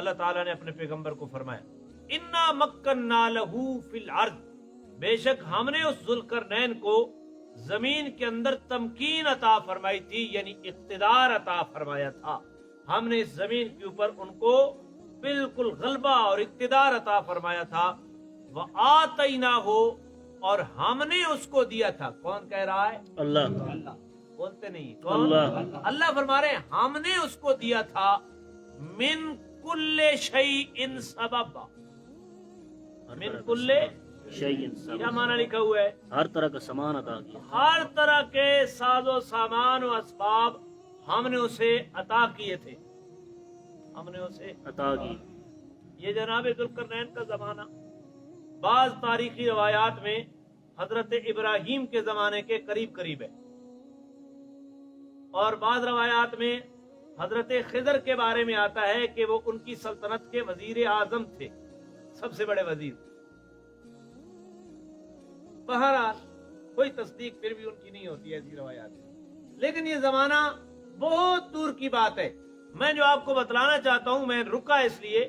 اللہ تعالیٰ نے اپنے پیغمبر کو فرمایا انا مکننا لہو فی الارض، بے شک ہم نے اس ذوالقرنین کو زمین کے اندر تمکین عطا فرمائی تھی، یعنی اقتدار عطا فرمایا تھا۔ ہم نے اس زمین کے اوپر ان کو بالکل غلبہ اور اقتدار عطا فرمایا تھا۔ وَآتَيْنَاهُ، اور ہم نے اس کو دیا تھا۔ کون کہہ رہا ہے؟ اللہ بولتے نہیں، کون؟ اللہ فرما رہے ہیں ہم نے اس کو دیا تھا من کل شیء سببا، من کل کیا معنی لکھا ہوا ہے؟ ہر طرح کا سامان عطا کیا، ہر طرح کے ساز و سامان و اسباب ہم نے اسے عطا کیے تھے، ہم نے اسے عطا کی۔ یہ جناب ذوالقرنین کا زمانہ بعض تاریخی روایات میں حضرت ابراہیم کے زمانے کے قریب قریب ہے، اور بعض روایات میں حضرت خضر کے بارے میں آتا ہے کہ وہ ان کی سلطنت کے وزیر اعظم تھے، سب سے بڑے وزیر۔ بہرحال کوئی تصدیق پھر بھی ان کی نہیں ہوتی ایسی روایات، لیکن یہ زمانہ بہت دور کی بات ہے۔ میں جو آپ کو بتلانا چاہتا ہوں، میں رکا اس لیے،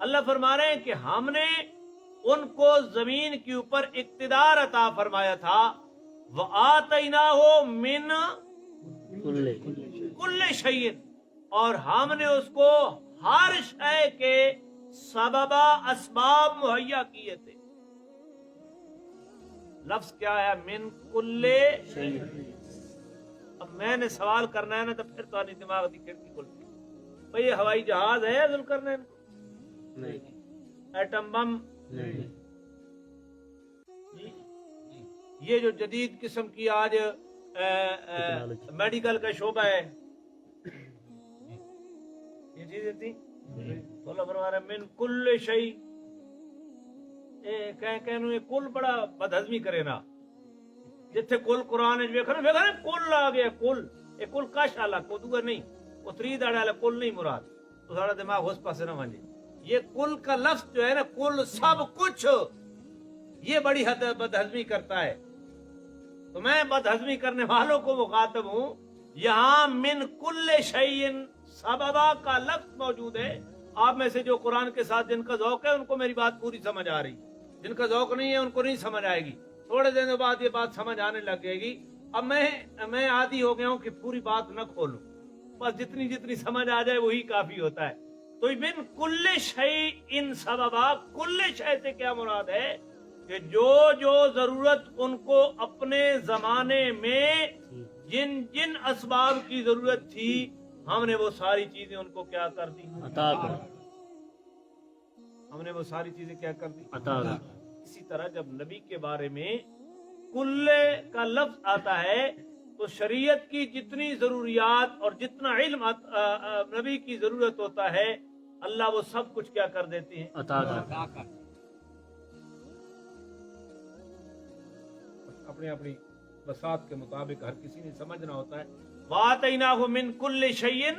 اللہ فرما رہے ہیں کہ ہم نے ان کو زمین کے اوپر اقتدار عطا فرمایا تھا، وَآتَيْنَاهُ مِن کل شیء، اور ہم نے اس کو ہر شے کے سببا اسباب مہیا کیے تھے۔ لفظ کیا ہے؟ من کل شیء۔ اب میں نے سوال کرنا ہے نا تو پھر تو دماغ کی کھڑکی کھلتی، بھئی یہ ہوائی جہاز ہے ذوالقرنین کو؟ نہیں، ایٹم بم نہیں، یہ جو جدید قسم کی آج میڈیکل کا شعبہ ہے، یہ چیزیں تھی؟ اللہ فرما رہا ہے من کل شیء، کہنو یہ کل بڑا بدہضمی کرے نا، جتھے کل قرآن ویکھنا کل آ گیا، کل یہ کل کش والا کو دوسرا نہیں، وہ تری داڑے والا کل نہیں مراد، تو سارا دماغ اس پاسے نہ مانجے۔ یہ کل کا لفظ جو ہے نا، کل سب کچھ، یہ بڑی حد بدہضمی کرتا ہے۔ تو میں بدہضمی کرنے والوں کو مخاطب ہوں، یہاں من کل شیء سببا کا لفظ موجود ہے۔ آپ میں سے جو قرآن کے ساتھ جن کا ذوق ہے ان کو میری بات پوری سمجھ آ رہی، جن کا ذوق نہیں ہے ان کو نہیں سمجھ آئے گی، تھوڑے دنوں بعد یہ بات سمجھ آنے لگ جائے گی۔ اب میں عادی ہو گیا ہوں کہ پوری بات نہ کھولوں، بس جتنی سمجھ آ جائے وہی کافی ہوتا ہے۔ تو من کل شیء سببا، کل شیء سے کیا مراد ہے کہ جو ضرورت ان کو اپنے زمانے میں جن اسباب کی ضرورت تھی، ہم نے وہ ساری چیزیں ان کو کیا کر دی؟ عطا کر، ہم نے وہ ساری چیزیں کیا کر دی؟ عطا کر۔ اسی طرح جب نبی کے بارے میں کل کا لفظ آتا ہے تو شریعت کی جتنی ضروریات اور جتنا علم نبی کی ضرورت ہوتا ہے، اللہ وہ سب کچھ کیا کر دیتے ہیں؟ عطا کر۔ اپنی اپنی بساط کے مطابق ہر کسی نے سمجھنا ہوتا ہے۔ وَآتَيْنَاهُ مِن كُلِّ شَيْءٍ،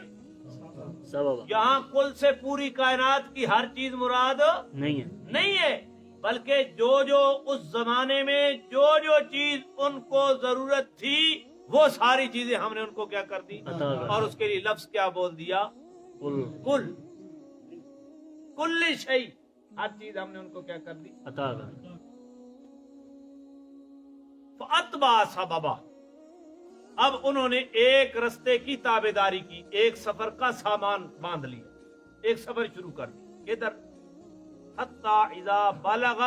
سبب یہاں کل سے پوری کائنات کی ہر چیز مراد نہیں ہے، نہیں ہے، بلکہ جو اس زمانے میں جو چیز ان کو ضرورت تھی وہ ساری چیزیں ہم نے ان کو کیا کر دی؟ عطا کر۔ اور اس کے لیے لفظ کیا بول دیا؟ کل کل شیء، ہر چیز ہم نے ان کو کیا کر دی؟ عطا کر۔ فَأَتْبَعَ سَبَبًا، اب انہوں نے ایک رستے کی تابعداری کی، ایک سفر کا سامان باندھ لیا، ایک سفر شروع کر دی۔ کدھر؟ حتی اذا بلغ